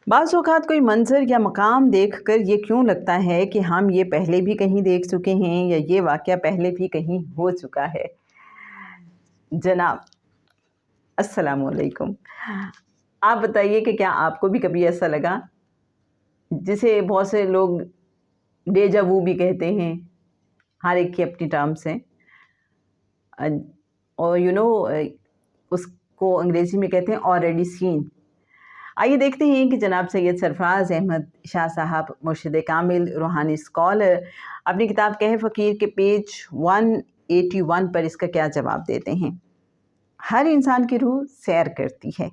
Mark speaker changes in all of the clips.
Speaker 1: بعض اوقات کوئی منظر یا مقام دیکھ کر یہ کیوں لگتا ہے کہ ہم یہ پہلے بھی کہیں دیکھ چکے ہیں یا یہ واقعہ پہلے بھی کہیں ہو چکا ہے۔ جناب السلام علیکم، آپ بتائیے کہ کیا آپ کو بھی کبھی ایسا لگا، جسے بہت سے لوگ ڈیجا وو بھی کہتے ہیں، ہر ایک کی اپنی ٹرمز ہیں، اور اس کو انگریزی میں کہتے ہیں آلریڈی سین۔ آئیے دیکھتے ہیں کہ جناب سید سرفراز احمد شاہ صاحب مرشد کامل روحانی اسکالر اپنی کتاب کہف فقیر کے پیج 181 پر اس کا کیا جواب دیتے ہیں۔ ہر انسان کی روح سیر کرتی ہے،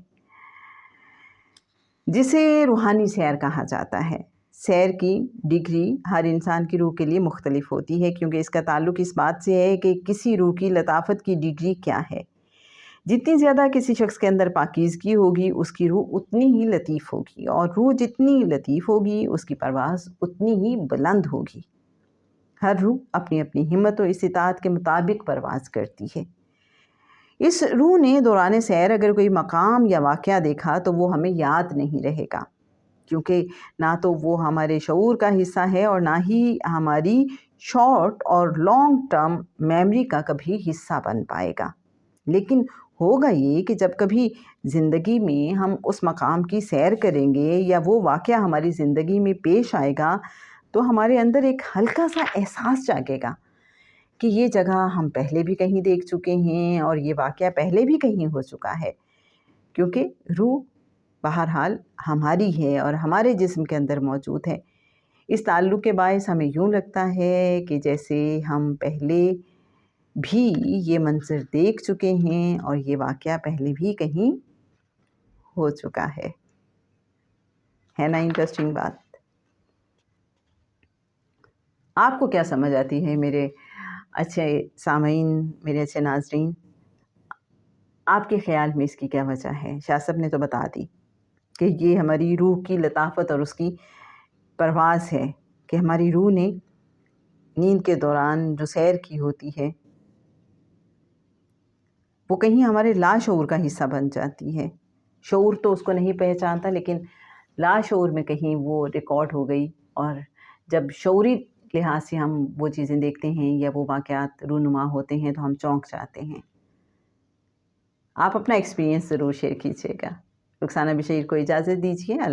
Speaker 1: جسے روحانی سیر کہا جاتا ہے۔ سیر کی ڈگری ہر انسان کی روح کے لیے مختلف ہوتی ہے، کیونکہ اس کا تعلق اس بات سے ہے کہ کسی روح کی لطافت کی ڈگری کیا ہے۔ جتنی زیادہ کسی شخص کے اندر پاکیزگی ہوگی، اس کی روح اتنی ہی لطیف ہوگی، اور روح جتنی لطیف ہوگی، اس کی پرواز اتنی ہی بلند ہوگی۔ ہر روح اپنی اپنی ہمت و استطاعت کے مطابق پرواز کرتی ہے۔ اس روح نے دوران سیر اگر کوئی مقام یا واقعہ دیکھا تو وہ ہمیں یاد نہیں رہے گا، کیونکہ نہ تو وہ ہمارے شعور کا حصہ ہے اور نہ ہی ہماری شارٹ اور لانگ ٹرم میموری کا کبھی حصہ بن پائے گا۔ لیکن ہوگا یہ کہ جب کبھی زندگی میں ہم اس مقام کی سیر کریں گے یا وہ واقعہ ہماری زندگی میں پیش آئے گا تو ہمارے اندر ایک ہلکا سا احساس جاگے گا کہ یہ جگہ ہم پہلے بھی کہیں دیکھ چکے ہیں اور یہ واقعہ پہلے بھی کہیں ہو چکا ہے، کیونکہ روح بہرحال ہماری ہے اور ہمارے جسم کے اندر موجود ہے۔ اس تعلق کے باعث ہمیں یوں لگتا ہے کہ جیسے ہم پہلے بھی یہ منظر دیکھ چکے ہیں اور یہ واقعہ پہلے بھی کہیں ہو چکا ہے نا انٹرسٹنگ بات؟ آپ کو کیا سمجھ آتی ہے میرے اچھے سامعین، میرے اچھے ناظرین؟ آپ کے خیال میں اس کی کیا وجہ ہے؟ شاہ صاحب نے تو بتا دی کہ یہ ہماری روح کی لطافت اور اس کی پرواز ہے، کہ ہماری روح نے نیند کے دوران جو سیر کی ہوتی ہے وہ کہیں ہمارے لاشعور کا حصہ بن جاتی ہے۔ شعور تو اس کو نہیں پہچانتا، لیکن لاشعور میں کہیں وہ ریکارڈ ہو گئی، اور جب شعوری لحاظ سے ہم وہ چیزیں دیکھتے ہیں یا وہ واقعات رونما ہوتے ہیں تو ہم چونک جاتے ہیں۔ آپ اپنا ایکسپیرینس ضرور شیئر کیجیے گا۔ رخسانہ بشیر کو اجازت دیجیے۔